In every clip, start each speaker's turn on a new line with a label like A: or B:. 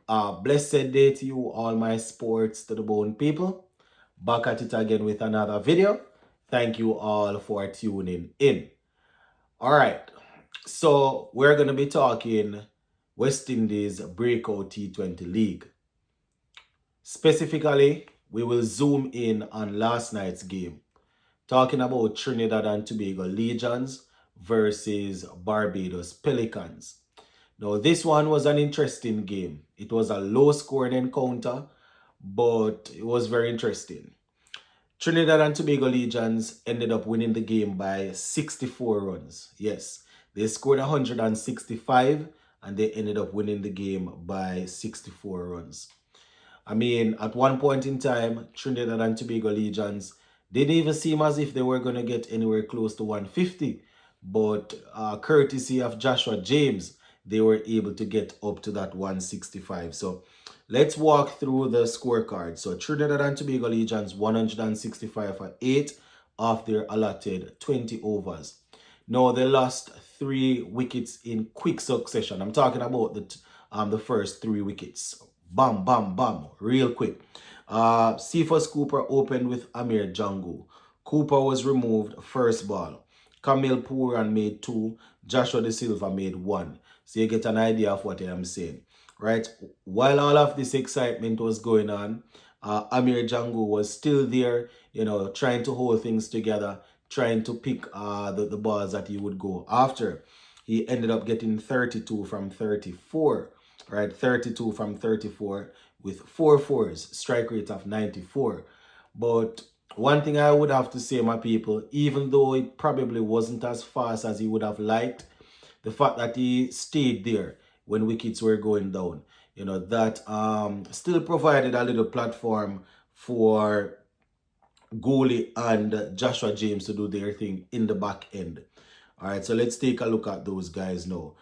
A: Blessed day to you, all my sports to the bone people. Back at it again with another video. Thank you all for tuning in. All right, so we're going to be talking West Indies Breakout T20 League. Specifically, we will zoom in on last night's game, talking about Trinidad and Tobago Legions versus Barbados Pelicans. Now, this one was an interesting game. It was a low-scoring encounter, but it was very interesting. Trinidad and Tobago Legions ended up winning the game by 64 runs. Yes, they scored 165 and they ended up winning the game by 64 runs. I mean, at one point in time, Trinidad and Tobago Legions didn't even seem as if they were going to get anywhere close to 150. But courtesy of Joshua James, they were able to get up to that 165. So let's walk through the scorecard. So Trinidad and Tobago Legions 165 for 8 off their allotted 20 overs. Now they lost 3 wickets in quick succession. I'm talking about the first 3 wickets. Bam, bam, bam, real quick. Cephas Cooper opened with Amir Jangu. Cooper was removed first ball. Camille Pooran made 2. Joshua De Silva made 1. So you get an idea of what I am saying, right? While all of this excitement was going on, Amir Jangu was still there, trying to hold things together, trying to pick the balls that he would go after. He ended up getting 32 from 34. Right, 32 from 34 with 4 fours, strike rate of 94. But one thing I would have to say, my people, even though it probably wasn't as fast as he would have liked, the fact that he stayed there when wickets were going down, that still provided a little platform for goalie and Joshua James to do their thing in the back end. All right, so let's take a look at those guys now.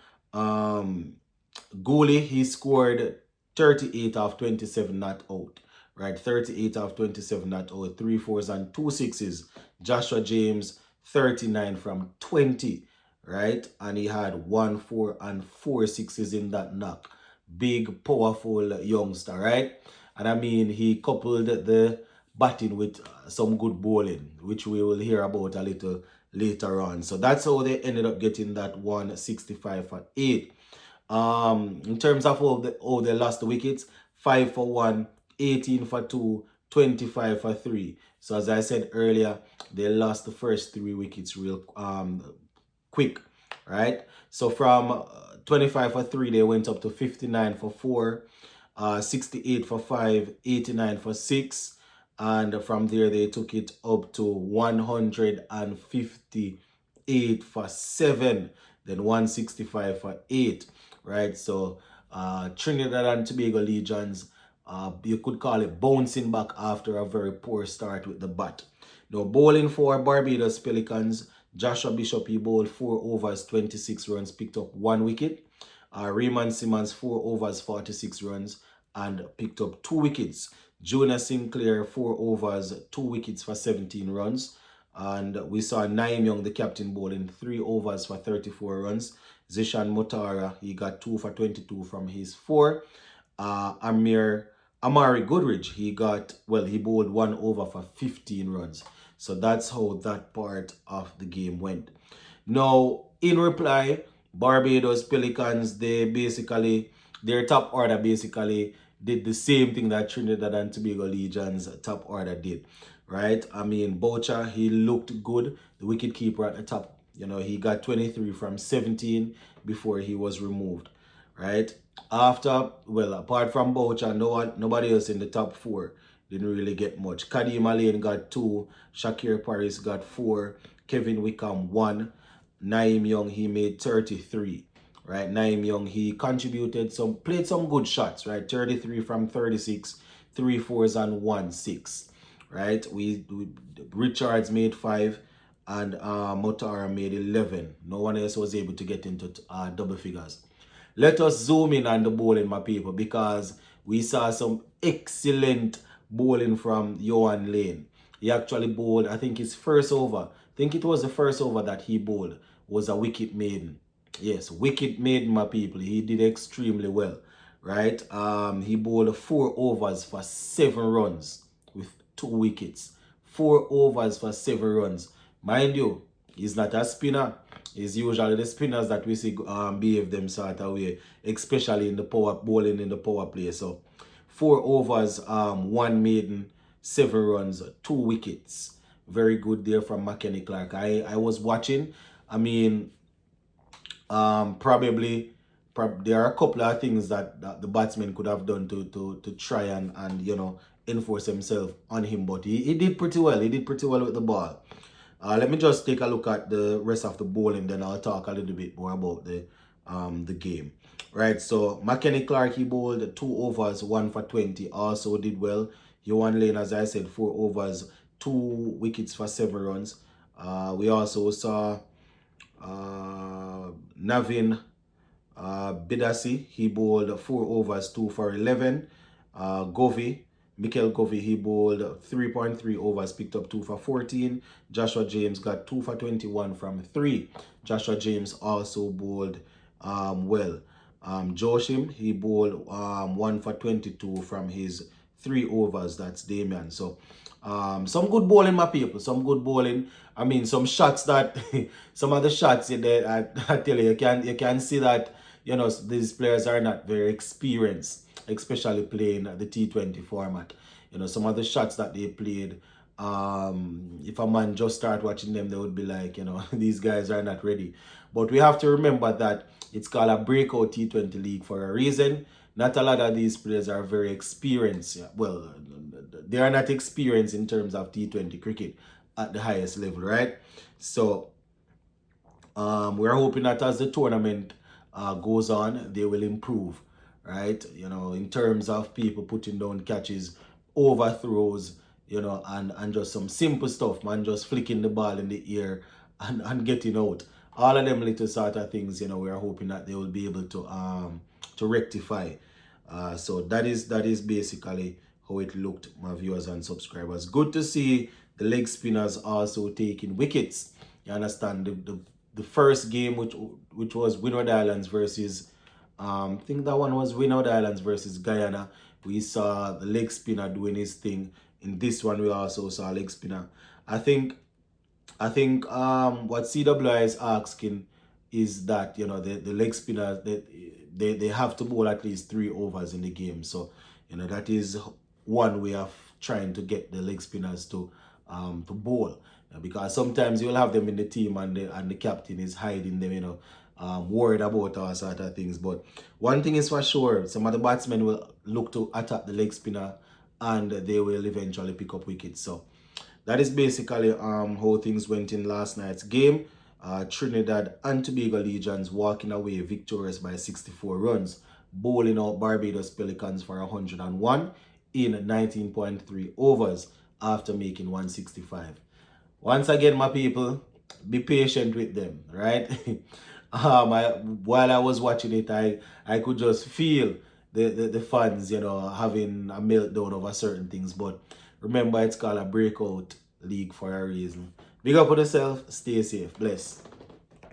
A: Goalie, he scored 38 of 27 not out. Right, 38 of 27 not out, 3 fours and 2 sixes. Joshua James, 39 from 20. Right, and he had 1 4 and 4 sixes in that knock. Big, powerful youngster, right? And I mean, he coupled the batting with some good bowling, which we will hear about a little later on. So that's how they ended up getting that 165 for 8. In terms of how they lost the wickets, 5 for 1, 18 for 2, 25 for 3. So as I said earlier, they lost the first 3 wickets real quick, right? So from 25 for 3, they went up to 59 for 4, 68 for 5, 89 for 6, and from there they took it up to 158 for 7, then 165 for 8. Right, so Trinidad and Tobago Legions, you could call it bouncing back after a very poor start with the bat. Now, bowling for Barbados Pelicans, Joshua Bishop, he bowled 4 overs, 26 runs, picked up 1 wicket. Raymond Simmons, 4 overs, 46 runs, and picked up 2 wickets. Jonah Sinclair, 4 overs, 2 wickets for 17 runs. And we saw Naim Young, the captain, bowling 3 overs for 34 runs. Zishan Motara, he got 2 for 22 from his 4. Amari Goodrich, he bowled 1 over for 15 runs. So that's how that part of the game went. Now, in reply, Barbados Pelicans, their top order basically did the same thing that Trinidad and Tobago Legions top order did. Right? I mean, Boucher, he looked good. The wicketkeeper at the top, he got 23 from 17 before he was removed. Right? Apart from Boucher, nobody else in the top 4 didn't really get much. Kadeem Alain got 2. Shakir Paris got 4. Kevin Wickham 1. Naim Young, he made 33. Right? Naim Young, he played some good shots. Right? 33 from 36. 3 fours and 1 6. Right? Richards made 5 and Motara made 11. No one else was able to get into double figures. Let us zoom in on the bowling, my people, because we saw some excellent bowling from Johan Lane. He actually bowled, I think his first over, it was the first over that he bowled, was a wicket maiden. Yes, wicket maiden, my people. He did extremely well. right? He bowled 4 overs for 7 runs with 2 wickets. 4 overs for 7 runs. Mind you, he's not a spinner. It's usually the spinners that we see behave them sort of way, especially in the bowling in the power play. So 4 overs, 1 maiden, 7 runs, 2 wickets. Very good there from McKenny Clark. I was watching. I mean, probably there are a couple of things that the batsman could have done to try and enforce himself on him, but he did pretty well. He did pretty well with the ball. Let me just take a look at the rest of the bowling, then I'll talk a little bit more about the game. Right, so McKenny Clark, he bowled 2 overs, 1 for 20, also did well. Yohan Lane, as I said, 4 overs, 2 wickets for 7 runs. We also saw Navin Bidasi, he bowled 4 overs, 2 for 11. Mikel Govey, he bowled 3.3 overs, picked up 2 for 14. Joshua James got 2 for 21 from 3. Joshua James also bowled well. Joshim, he bowled 1 for 22 from his 3 overs. That's Damian. So some good bowling, my people. Some good bowling. I mean, some shots that some of the shots I tell you, you can see that these players are not very experienced, especially playing the T20 format. Some of the shots that they played, if a man just start watching them, they would be like, these guys are not ready. But we have to remember that it's called a Breakout T20 league for a reason. Not a lot of these players are very experienced. Well, they are not experienced in terms of T20 cricket at the highest level, right? So we're hoping that as the tournament goes on, they will improve, right? In terms of people putting down catches, overthrows, and just some simple stuff, man, just flicking the ball in the air and getting out. All of them little sort of things, we're hoping that they will be able to rectify. So that is basically how it looked, my viewers and subscribers. Good to see the leg spinners also taking wickets. You understand the first game, which was Windward Islands versus I think that one was Windward Islands versus Guyana. We saw the leg spinner doing his thing. In this one, we also saw leg spinner. I think what CWI is asking is that the leg spinner they have to bowl at least 3 overs in the game. So that is one way of trying to get the leg spinners to bowl, because sometimes you'll have them in the team and the captain is hiding them, worried about all sort of things. But one thing is for sure, some of the batsmen will look to attack the leg spinner and they will eventually pick up wickets. So that is basically how things went in last night's game. Trinidad and Tobago Legions walking away victorious by 64 runs, bowling out Barbados Pelicans for 101 in 19.3 overs after making 165. Once again, my people, be patient with them, right? While I was watching it, I could just feel the fans, having a meltdown over certain things. But remember, it's called a Breakout league for a reason. Big up on yourself, stay safe, bless.